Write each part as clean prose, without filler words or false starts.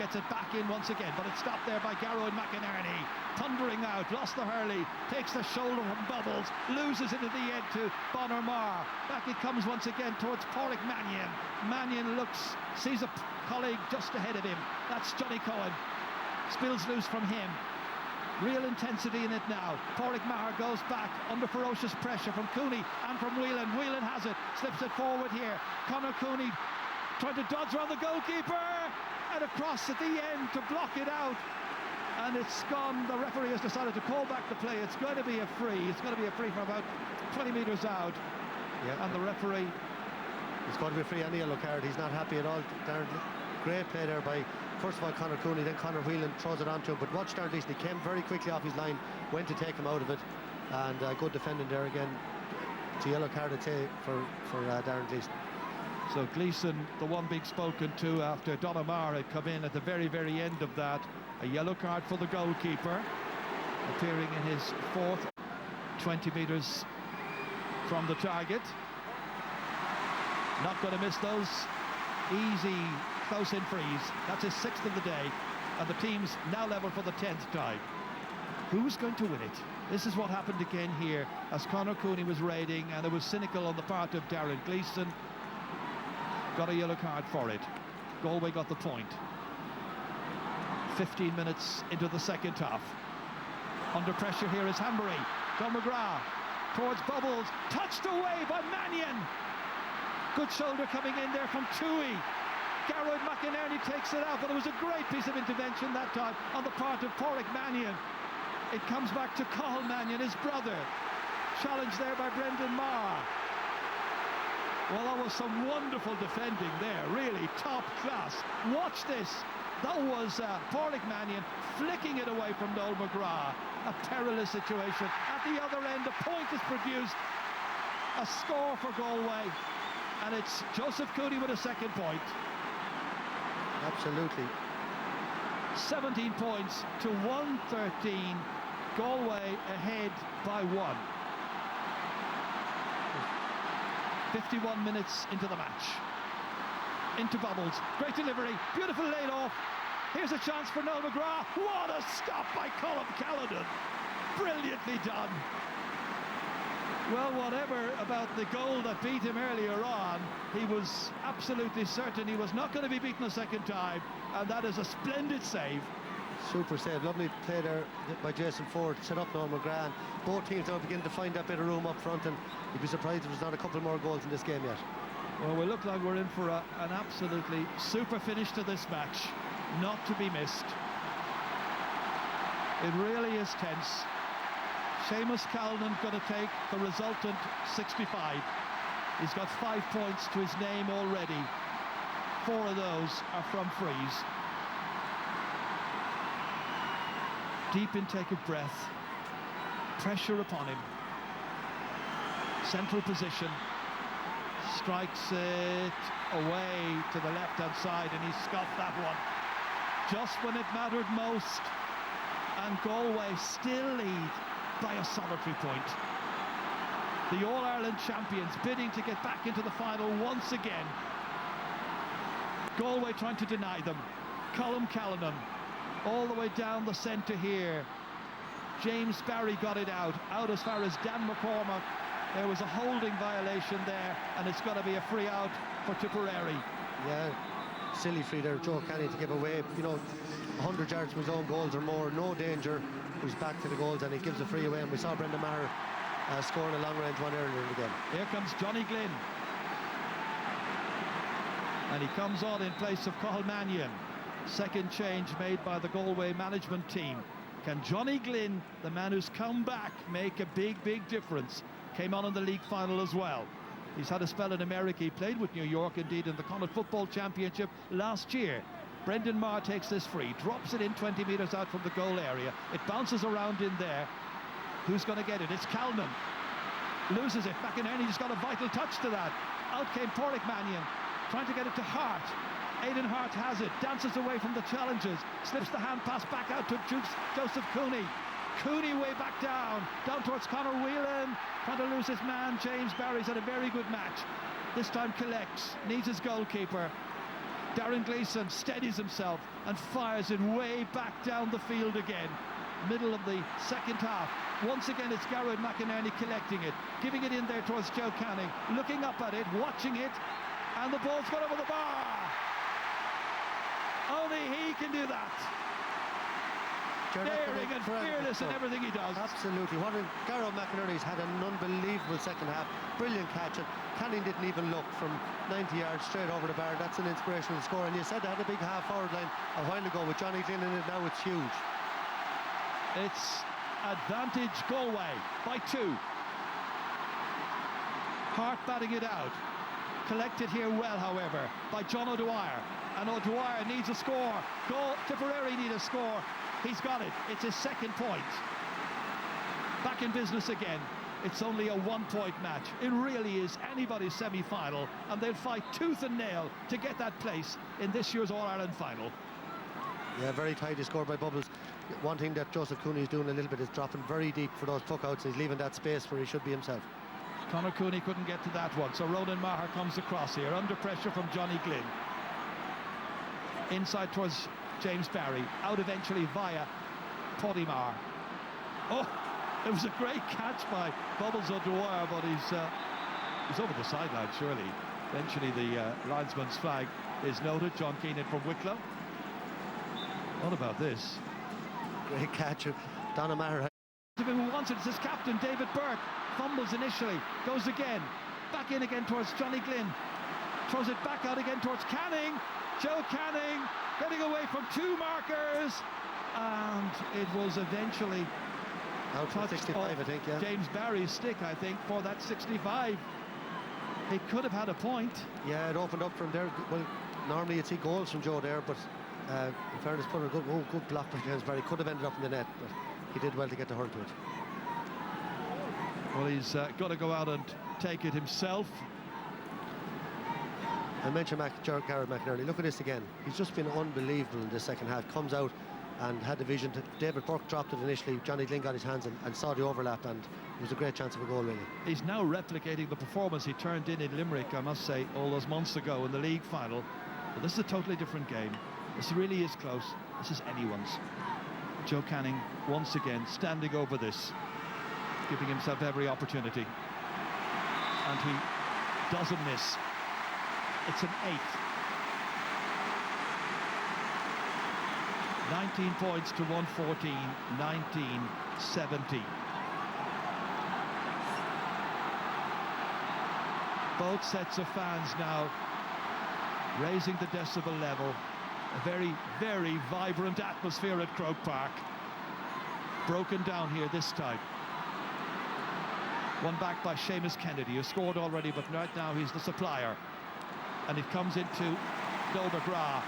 gets it back in once again, but it's stopped there by Garrow McInerney. Thundering out, lost the hurley, takes the shoulder from Bubbles, loses it at the end to Bonner Marr. Back it comes once again towards Pádraig Mannion. Mannion looks, sees a colleague just ahead of him. That's Johnny Cohen. Spills loose from him. Real intensity in it now. Pádraig Mannion goes back under ferocious pressure from Cooney and from Whelan. Whelan has it, slips it forward here. Conor Cooney trying to dodge around the goalkeeper and across at the end to block it out. And it's gone. The referee has decided to call back the play. It's going to be a free. It's going to be a free from about 20 metres out. Yeah. And the referee... It's going to be a free and a yellow card. He's not happy at all. Darren, great play there by, first of all, Conor Cooney, then Conor Whelan throws it onto him. But watch Darren Gleeson. He came very quickly off his line, went to take him out of it. And good defending there again. It's a yellow card, I'd say, for Darren Gleeson. So Gleeson, the one being spoken to after Donamar had come in at the very, very end of that. A yellow card for the goalkeeper, appearing in his fourth, 20 metres from the target. Not going to miss those easy close-in frees. That's his sixth of the day, and the team's now level for the 10th time. Who's going to win it? This is what happened again here, as Conor Cooney was raiding, and it was cynical on the part of Darren Gleeson. Got a yellow card for it. Galway got the point. 15 minutes into the second half. Under pressure here is Hambury. John McGrath towards Bubbles. Touched away by Mannion. Good shoulder coming in there from Toohey. Garrow McInerney takes it out, but it was a great piece of intervention that time on the part of Pádraig Mannion. It comes back to Cathal Mannion, his brother. Challenged there by Brendan Marr. Well, that was some wonderful defending there, really top class. Watch this. That was Pádraig Mannion flicking it away from Noel McGrath. A perilous situation. At the other end, a point is produced. A score for Galway. And it's Joseph Cooney with a second point. Absolutely. 17 points to 113. Galway ahead by 1. 51 minutes into the match. Into Bubbles, great delivery, beautiful laid off. Here's a chance for Noel McGrath. What a stop by Colm Callanan. Brilliantly done. Well, whatever about the goal that beat him earlier on, he was absolutely certain he was not going to be beaten a second time, and that is a splendid save. Super save, lovely play there by Jason Ford, set up Noel McGrath. Both teams now begin to find that bit of room up front, and you'd be surprised if there's not a couple more goals in this game yet. Well, we look like we're in for an absolutely super finish to this match, not to be missed. It really is tense. Seamus Callanan going to take the resultant 65. He's got 5 points to his name already. 4 of those are from frees. Deep intake of breath. Pressure upon him. Central position. Strikes it away to the left-hand side, and he scoffed that one. Just when it mattered most. And Galway still lead by a solitary point. The All-Ireland champions bidding to get back into the final once again. Galway trying to deny them. Colm Callanan all the way down the centre here. James Barry got it out as far as Dan McCormack. There was a holding violation there, and it's got to be a free out for Tipperary. Yeah, silly free there, Joe Canny to give away, 100 yards from his own goals or more, no danger. He's back to the goals and he gives a free away, and we saw Brendan Maher scoring a long-range one earlier in the game. Here comes Johnny Glynn. And he comes on in place of Cathal Mannion. Second change made by the Galway management team. Can Johnny Glynn, the man who's come back, make a big, big difference? Came on in the league final as well. He's had a spell in America. He played with New York, indeed, in the Connacht Football Championship last year. Brendan Marr takes this free, drops it in 20 metres out from the goal area. It bounces around in there. Who's going to get it? It's Callanan. Loses it. McInerney just got a vital touch to that. Out came Pádraig Mannion, trying to get it to Hart. Aidan Hart has it, dances away from the challenges, slips the hand pass back out to Joseph Cooney. Cooney way back down towards Conor Whelan, trying to lose his man. James Barry's had a very good match. This time collects, needs his goalkeeper. Darren Gleeson steadies himself and fires it way back down the field again. Middle of the second half. Once again, it's Garrod McInerney collecting it, giving it in there towards Joe Canning, looking up at it, watching it, and the ball's gone over the bar. Only he can do that. Daring and fearless in everything he does. Absolutely. Garrod McInerney's had an unbelievable second half. Brilliant catch, and Canning didn't even look from 90 yards straight over the bar. That's an inspirational score. And you said they had a big half-forward line a while ago with Johnny Glynn in it. Now it's huge. It's advantage Galway by 2. Hart batting it out. Collected here well, however, by John O'Dwyer. And O'Dwyer needs a score. Tipperary need a score. He's got it. It's his second point. Back in business again. It's only a 1-point match. It really is anybody's semi-final, and they'll fight tooth and nail to get that place in this year's All-Ireland final. Yeah, very tidy score by Bubbles. One thing that Joseph Cooney is doing a little bit is dropping very deep for those puck-outs. He's leaving that space where he should be himself. Conor Cooney couldn't get to that one, so Ronan Maher comes across here, under pressure from Johnny Glynn. Inside towards James Barry, out eventually via Podimar. Oh, it was a great catch by Bubbles O'Dwyer, but he's over the sideline, surely. Eventually the linesman's flag is noted. John Keenan from Wicklow. What about this? Great catch. Donna Maher. Who wants it? It's his captain, David Burke. Fumbles initially, goes again. Back in again towards Johnny Glynn. Throws it back out again towards Canning. Joe Canning getting away from 2 markers. And it was eventually out for 65, I think, yeah. James Barry's stick, I think, for that 65. He could have had a point. Yeah, it opened up from there. Well, normally you'd see goals from Joe there, but in fairness, put a good block by James Barry. Could have ended up in the net, but he did well to get the hurl to it. Well, he's got to go out and take it himself. I mentioned Garrod McInerney. Look at this again. He's just been unbelievable in this second half. Comes out and had the vision. David Burke dropped it initially. Johnny Glynn got his hands and saw the overlap, and it was a great chance of a goal, really. He's now replicating the performance he turned in Limerick, I must say, all those months ago in the league final. But this is a totally different game. This really is close. This is anyone's. Joe Canning, once again, standing over this, giving himself every opportunity. And he doesn't miss. It's an 8th. 19 points to 114, 19-70. Both sets of fans now raising the decibel level. A very, very vibrant atmosphere at Croke Park. Broken down here this time. One back by Seamus Kennedy, who scored already, but right now he's the supplier. And it comes into Noel McGrath.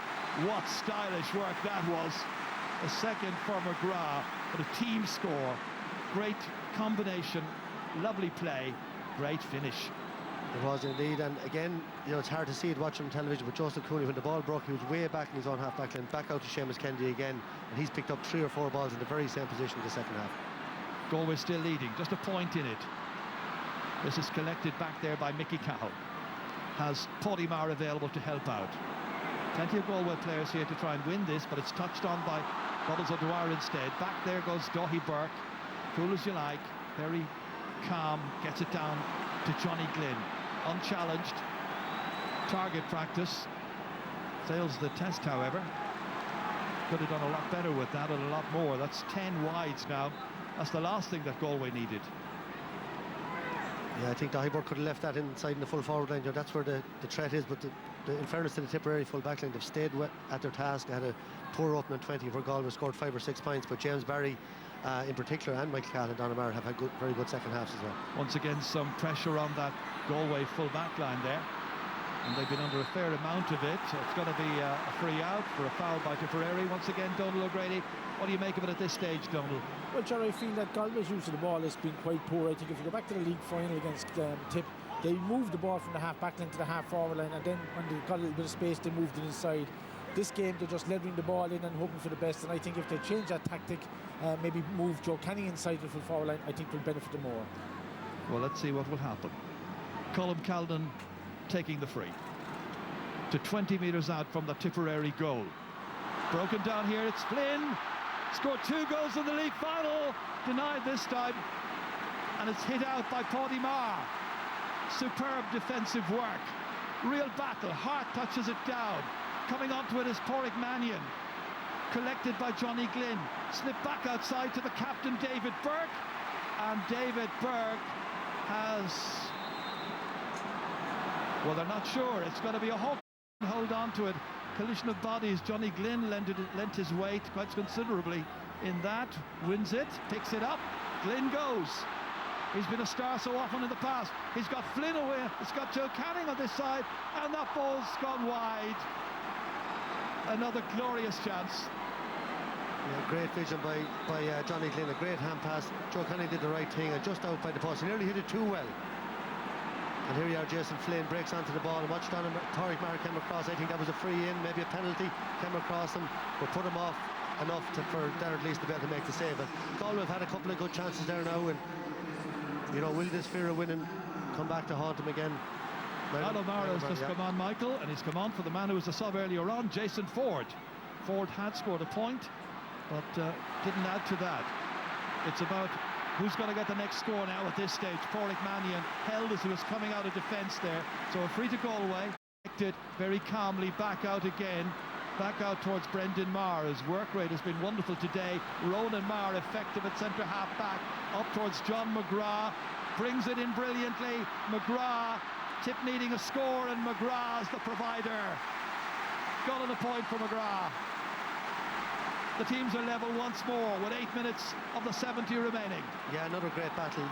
What stylish work that was. A second for McGrath, but a team score. Great combination, lovely play, great finish. It was indeed, and again, you know, it's hard to see it watching on television, but Joseph Cooney, when the ball broke, he was way back in his own half-back line, back out to Seamus Kennedy again, and he's picked up 3 or 4 balls in the very same position in the second half. Galway still leading, just a point in it. This is collected back there by Mickey Cahill. Has Podimar available to help out. Plenty of Galway players here to try and win this, but it's touched on by Bubbles O'Dwyer instead. Back there goes Daithí Burke, cool as you like, very calm, gets it down to Johnny Glynn. Unchallenged, target practice, fails the test, however. Could have done a lot better with that and a lot more. That's 10 wides now. That's the last thing that Galway needed. Yeah, I think Daithí Burke could have left that inside in the full forward line. You know, that's where the threat is, but in fairness to the Tipperary full back line, they've stayed at their task. They had a poor opening 20 where Galway scored 5 or 6 points, but James Barry in particular, and Michael Cahill and Donna Maher have had very good second halves as well. Once again, some pressure on that Galway full back line there, and they've been under a fair amount of it. So it's going to be a free out for a foul by Tipperary. Once again, Donald O'Grady, what do you make of it at this stage, Donald? Well, John, I feel that Galway's use of the ball has been quite poor. I think if you go back to the league final against Tip, they moved the ball from the half-back line to the half-forward line, and then when they got a little bit of space, they moved it inside. This game, they're just levelling the ball in and hoping for the best, and I think if they change that tactic, maybe move Joe Canning inside the full forward line, I think will benefit them more. Well, let's see what will happen. Colm Calden taking the free. to 20 metres out from the Tipperary goal. Broken down here, it's Flynn. Scored 2 goals in the league final. Denied this time. And it's hit out by Paddy Marr. Superb defensive work. Real battle. Hart touches it down. Coming onto it is Pádraig Mannion. Collected by Johnny Glynn. Slipped back outside to the captain, David Burke. And David Burke has... well, they're not sure. It's going to be a hook. Hold on to it. Collision of bodies. Johnny Glynn lent his weight quite considerably in that. Wins it. Picks it up. Glynn goes. He's been a star so often in the past. He's got Flynn away. It's got Joe Canning on this side. And that ball's gone wide. Another glorious chance. Yeah, great vision by Johnny Glynn. A great hand pass. Joe Canning did the right thing. Just out by the post. He nearly hit it too well. And here you are, Jason Flynn breaks onto the ball, and watch Pádraig Marr came across. I think that was a free in, maybe a penalty, came across him, but put him off enough for Darren Lees to be able to make the save. And Galway have had a couple of good chances there now, and you know, will this fear of winning come back to haunt him again? O'Mara has just come on, Michael, and he's come on for the man who was a sub earlier on, Jason Ford. Ford had scored a point, but didn't add to that. It's about who's going to get the next score now at this stage. Pádraig Mannion held as he was coming out of defence there. So a free to Galway. Very calmly back out again. Back out towards Brendan Marr. His work rate has been wonderful today. Ronan Marr effective at centre half back. Up towards John McGrath. Brings it in brilliantly. McGrath. Tip needing a score, and McGrath's the provider. Goal and a point for McGrath. The teams are level once more with 8 minutes of the 70 remaining. Yeah, another great battle.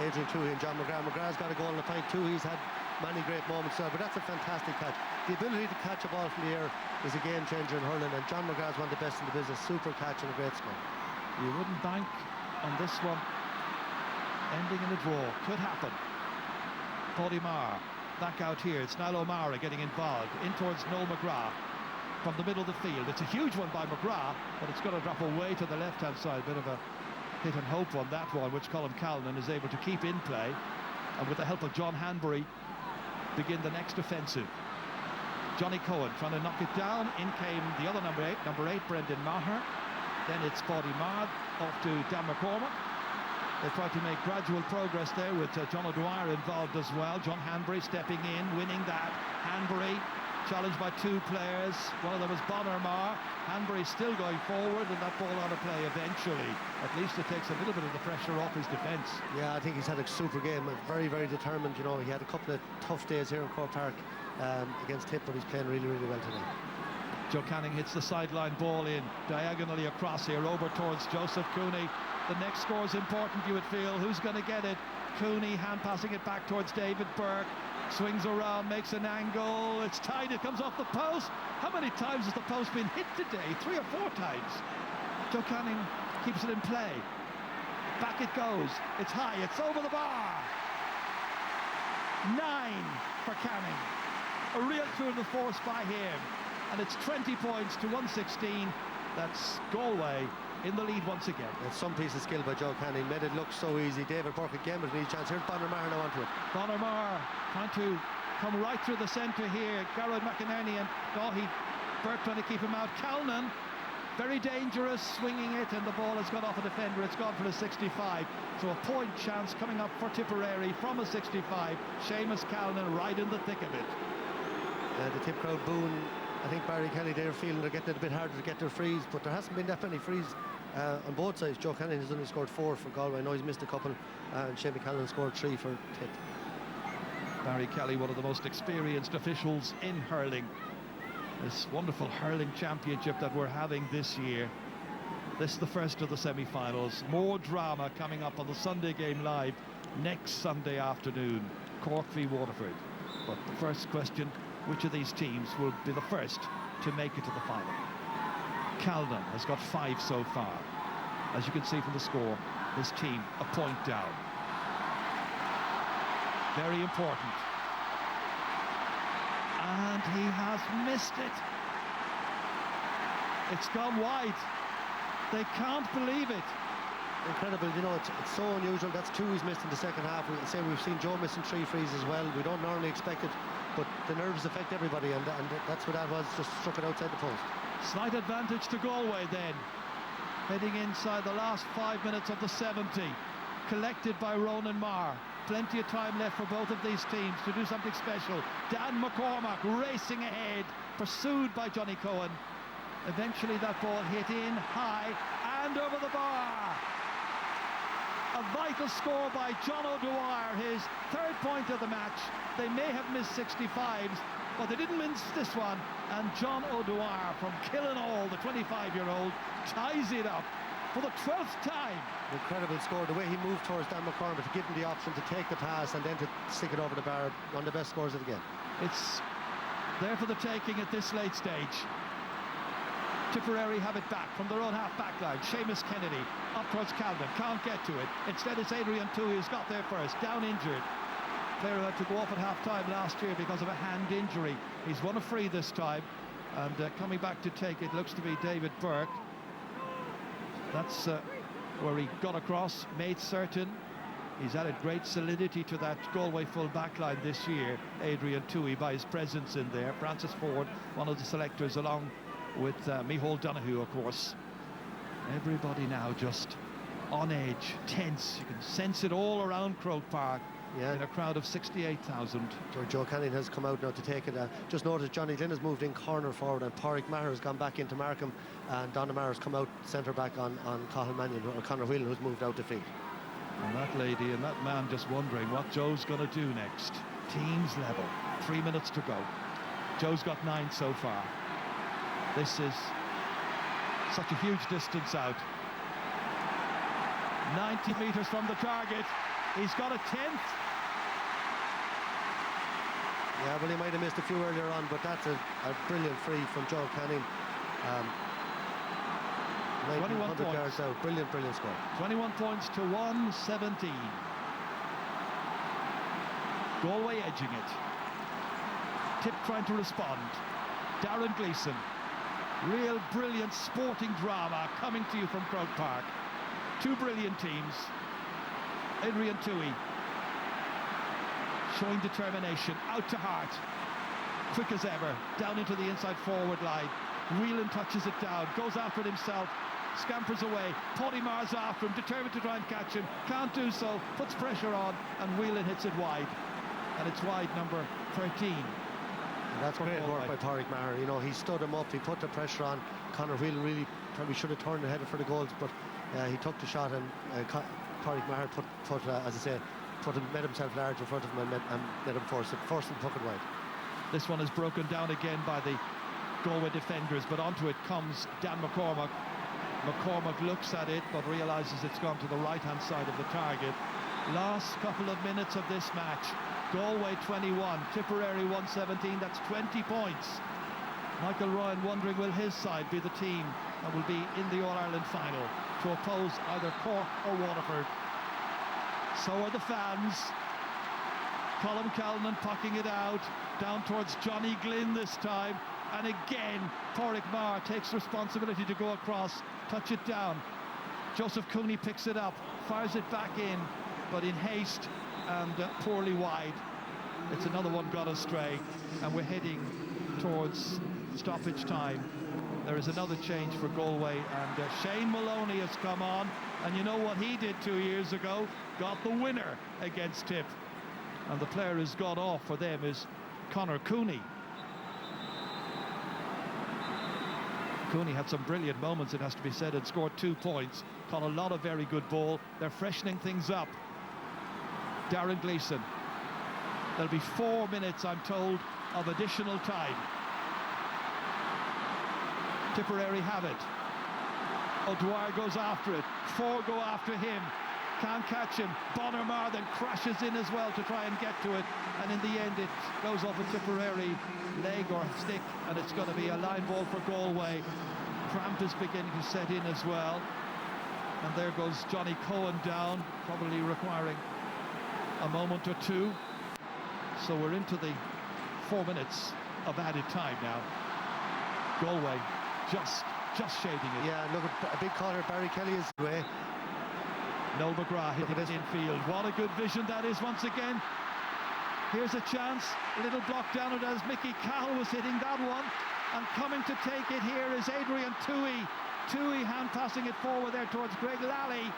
Adrian Toohey and John McGrath. McGrath's got a goal and a point too. He's had many great moments there, but that's a fantastic catch. The ability to catch a ball from the air is a game changer in hurling, and John McGrath's one of the best in the business. Super catch and a great score. You wouldn't bank on this one ending in a draw. Could happen. Paddy Marr back out here. It's Niall O'Mara getting involved in towards Noel McGrath. From the middle of the field. It's a huge one by McGrath, but it's going to drop away to the left-hand side. Bit of a hit and hope on that one, which Colm Callan is able to keep in play, and with the help of John Hanbury, begin the next offensive. Johnny Cohen trying to knock it down. In came the other number 8, Brendan Maher. Then it's Paddy Marr off to Dan McCormack. They tried to make gradual progress there with John O'Dwyer involved as well. John Hanbury stepping in, winning that. Hanbury challenged by 2 players. One of them was Bonner Marr. Hanbury still going forward, and that ball out of play eventually. At least it takes a little bit of the pressure off his defence. Yeah, I think he's had a super game. Very, very determined. You know, he had a couple of tough days here in Croke Park against Tip, but he's playing really, really well today. Joe Canning hits the sideline ball in diagonally across here over towards Joseph Cooney. The next score is important, you would feel. Who's going to get it? Cooney hand passing it back towards David Burke. Swings around, makes an angle. It's tight, it comes off the post. How many times has the post been hit today? 3 or 4 times. Joe Canning keeps it in play. Back it goes. It's high, it's over the bar. 9 for Canning. A real tour de force by him. And it's 20 points to 116. That's Galway in the lead once again. It's some piece of skill by Joe Canning. Made it look so easy. David Burke again with an easy chance. Here's Bonner Marr now onto it. Bonner Marr trying to come right through the centre here. Garrod McInerney and Dahi Burke trying to keep him out. Calnan, very dangerous, swinging it, and the ball has gone off a defender. It's gone for a 65. So a point chance coming up for Tipperary from a 65. Seamus Calnan right in the thick of it. The Tip crowd booing. I think Barry Kelly, they're feeling they're getting it a bit harder to get their frees, but there hasn't been that many frees on both sides. Joe Canning has only scored 4 for Galway. I know he's missed a couple, and Seamus Callan scored 3 for Tip. Barry Kelly, one of the most experienced officials in hurling. This wonderful hurling championship that we're having this year. This is the first of the semi-finals. More drama coming up on the Sunday Game Live next Sunday afternoon. Cork v Waterford. But the first question, which of these teams will be the first to make it to the final? Calnan has got 5 so far. As you can see from the score, his team a point down. Very important. And he has missed it. It's gone wide. They can't believe it. Incredible, you know, it's so unusual. That's 2 he's missed in the second half. We've seen Joe missing 3 frees as well. We don't normally expect it but the nerves affect everybody, and that's what that was, just struck it outside the post. Slight advantage to Galway then. Heading inside the last 5 minutes of the 70. Collected by Ronan Marr. Plenty of time left for both of these teams to do something special. Dan McCormack racing ahead, pursued by Johnny Cohen. Eventually that ball hit in high and over the bar. A vital score by John O'Dwyer, his third point of the match. They may have missed 65s, but they didn't miss this one. And John O'Dwyer from Killinall, the 25-year-old, ties it up for the 12th time. Incredible score. The way he moved towards Dan McCormack to give him the option to take the pass and then to stick it over the bar. One of the best scores of the game. It's there for the taking at this late stage. Tipperary have it back from their own half-back line. Seamus Kennedy up towards Calvin, can't get to it. Instead it's Adrian Toohey who's got there first, down injured. Player who had to go off at half-time last year because of a hand injury. He's won a free this time, and coming back to take it looks to be David Burke. That's where he got across, made certain. He's added great solidity to that Galway full back line this year, Adrian Toohey, by his presence in there. Francis Ford, one of the selectors, along with Micheál Donoghue, of course. Everybody now just on edge, tense. You can sense it all around Croke Park. Yeah. In a crowd of 68,000. Joe Canning has come out now to take it. Just noticed Johnny Glynn has moved in corner forward, and Pádraig Maher has gone back into Markham, and Donna Maher has come out centre back on Cathal Mannion, or Conor Whelan, who's moved out to field. And that lady and that man just wondering what Joe's going to do next. Teams level, 3 minutes to go. Joe's got 9 so far. This is such a huge distance out. 90 metres from the target. He's got a 10th. Yeah, well, he might have missed a few earlier on, but that's a brilliant free from Joe Canning. 21 points. Yards out. Brilliant score. 21 points to 117. Galway edging it. Tip trying to respond. Darren Gleeson. Real brilliant sporting drama coming to you from Croke Park. Two brilliant teams. Adrian Toohey showing determination, out to Hart, quick as ever, down into the inside forward line. Whelan touches it down, goes after it himself, scampers away. Paddy Marr's after him, determined to try and catch him, can't do so, puts pressure on, and Whelan hits it wide, and it's wide number 13. And that's great work by Pádraig Maher. You know, he stood him up, he put the pressure on. Conor Whelan really probably should have turned and headed for the goals, but he took the shot, and Pádraig Maher as I say, made himself large in front of him and let him force him to puck it wide. This one is broken down again by the Galway defenders, but onto it comes Dan McCormack. McCormack looks at it, but realises it's gone to the right-hand side of the target. Last couple of minutes of this match. Galway 21, Tipperary 117, that's 20 points. Michael Ryan wondering, will his side be the team that will be in the All-Ireland final to oppose either Cork or Waterford? So are the fans. Colm Callan pucking it out, down towards Johnny Glynn this time. And again, Pádraig Maher takes responsibility to go across, touch it down. Joseph Cooney picks it up, fires it back in, but in haste and poorly wide. It's another one got astray, and we're heading towards stoppage time. There is another change for Galway, and Shane Maloney has come on, and you know what he did 2 years ago? Got the winner against Tip. And the player who's gone off for them is Conor Cooney. Cooney had some brilliant moments, it has to be said, and scored 2 points. Caught a lot of very good ball. They're freshening things up. Darren Gleeson. There'll be 4 minutes, I'm told, of additional time. Tipperary have it. O'Dwyer goes after it. 4 go after him. Can't catch him. Bonner Marr then crashes in as well to try and get to it. And in the end, it goes off a Tipperary leg or stick, and it's going to be a line ball for Galway. Cramp is beginning to set in as well. And there goes Johnny Cohen down, probably requiring a moment or two. So we're into the 4 minutes of added time now. Galway just shading it. Yeah, look at a big corner. Barry Kelly is away. Noel McGrath hitting it infield. What a good vision that is once again. Here's a chance, a little block down it as Mickey Cahill was hitting that one. And coming to take it here is Adrian Toohey. Toohey hand passing it forward there towards Greg Lally.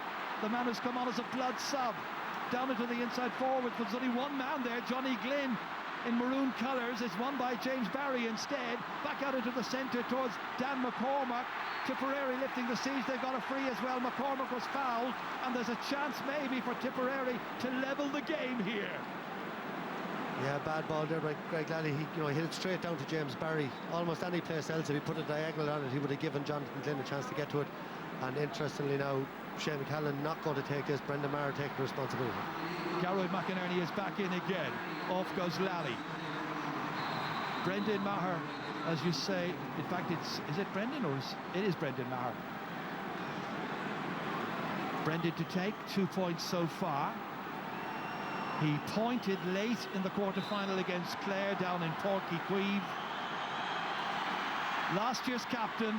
The man who's come on as a blood sub. Down into the inside forward, but there's only one man there, Johnny Glynn, in maroon colours, is won by James Barry instead. Back out into the centre towards Dan McCormack. Tipperary lifting the siege, they've got a free as well. McCormack was fouled, and there's a chance maybe for Tipperary to level the game here. Yeah, bad ball there by Greg Lally. He hit it straight down to James Barry. Almost any place else, if he put a diagonal on it, he would have given Jonathan Glynn a chance to get to it. And interestingly now, Shane McCallan not going to take this. Brendan Maher taking responsibility. Garroy McInerney is back in again. Off goes Lally. Brendan Maher, as you say, in fact, is it Brendan or it is Brendan Maher? Brendan to take 2 points so far. He pointed late in the quarter-final against Clare down in Porky Queeve. Last year's captain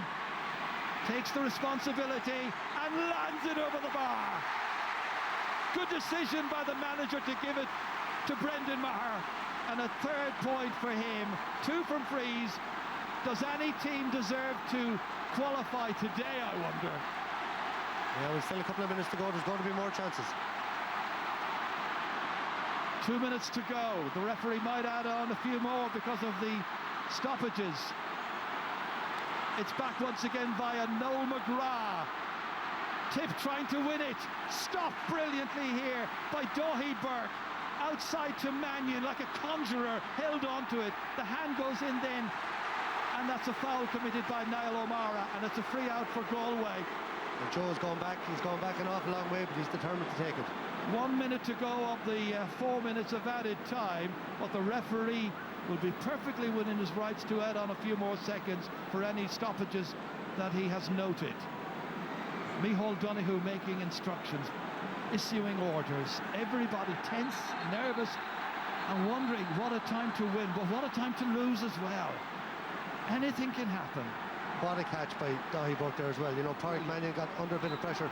takes the responsibility and lands it over the bar. Good decision by the manager to give it to Brendan Maher. And a 3rd point for him. 2 from frees. Does any team deserve to qualify today, I wonder? Yeah, we've still a couple of minutes to go. There's going to be more chances. 2 minutes to go. The referee might add on a few more because of the stoppages. It's back once again via Noel McGrath. Tip trying to win it. Stopped brilliantly here by Daithí Burke. Outside to Mannion like a conjurer, held on to it. The hand goes in then, and that's a foul committed by Niall O'Mara, and it's a free out for Galway. And Joe's going back. He's going back an awful long way, but he's determined to take it. 1 minute to go of the 4 minutes of added time, but the referee will be perfectly within his rights to add on a few more seconds for any stoppages that he has noted. Micheál Donoghue making instructions, issuing orders. Everybody tense, nervous, and wondering what a time to win, but what a time to lose as well. Anything can happen. What a catch by Daithí Burke there as well. Pádraig Mannion got under a bit of pressure.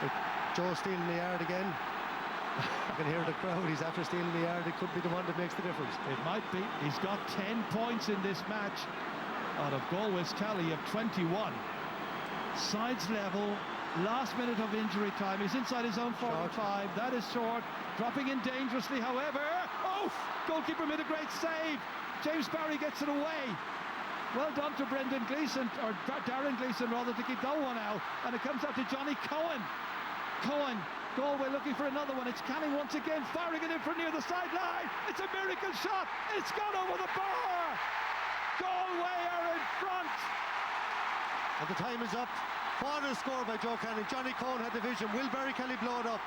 But Joe stealing the yard again. You can hear the crowd. He's after stealing the yard. It could be the one that makes the difference. It might be. He's got 10 points in this match out of Galway's tally of 21. Sides level. Last minute of injury time. He's inside his own 45. That is short. Dropping in dangerously, however. Oh! Goalkeeper made a great save. James Barry gets it away. Well done to Brendan Gleeson, or Darren Gleeson rather, to keep that one out. And it comes out to Johnny Cohen. Cohen, Galway looking for another one. It's Canning once again, firing it in from near the sideline. It's a miracle shot. It's gone over the bar. Galway are in front. And the time is up. What a score by Joe Canning. Johnny Cohen had the vision. Will Barry Kelly blow it up?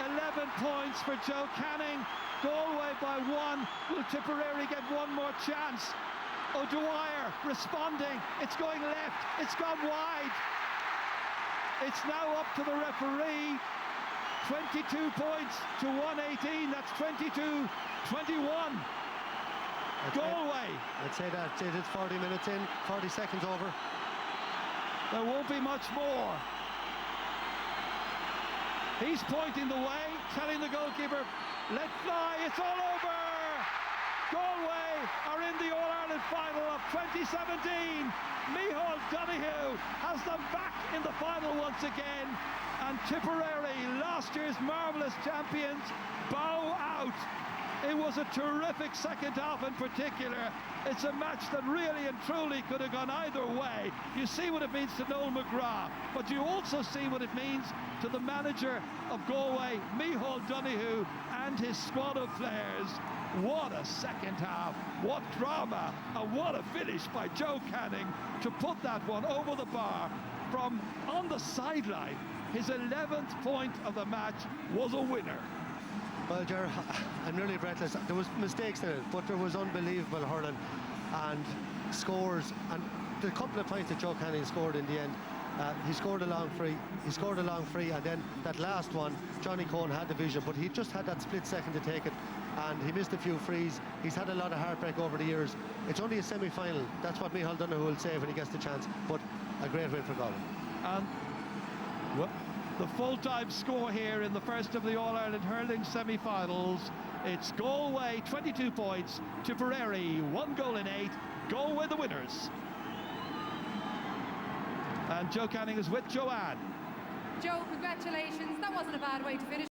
11 points for Joe Canning. Galway by 1. Will Tipperary get one more chance? O'Dwyer responding. It's going left. It's gone wide. It's now up to the referee. 22 points to 118. That's 22-21. Galway. I'd say that's it. It's 40 minutes in, 40 seconds over. There won't be much more. He's pointing the way, telling the goalkeeper, let fly, it's all over! Galway are in the All-Ireland final of 2017. Micheál Donoghue has them back in the final once again. And Tipperary, last year's marvellous champions, bow out. It was a terrific second half in particular. It's a match that really and truly could have gone either way. You see what it means to Noel McGrath, but you also see what it means to the manager of Galway, Micheál Donoghue, and his squad of players. What a second half, what drama, and what a finish by Joe Canning to put that one over the bar from on the sideline. His 11th point of the match was a winner. Well, Ger, I'm nearly breathless. There was mistakes in it, but there was unbelievable hurling and scores. And the couple of points that Joe Canning scored in the end, he scored a long free. He scored a long free, and then that last one, Johnny Cohen had the vision, but he just had that split second to take it, and he missed a few frees. He's had a lot of heartbreak over the years. It's only a semi-final. That's what Micheál Donoghue will say when he gets the chance, but a great win for Galway. And well, The full-time score here in the first of the All-Ireland Hurling semi-finals. It's Galway 22 points, Tipperary 1 goal in 8. Galway the winners. And Joe Canning is with Joanne. Joe, congratulations. That wasn't a bad way to finish.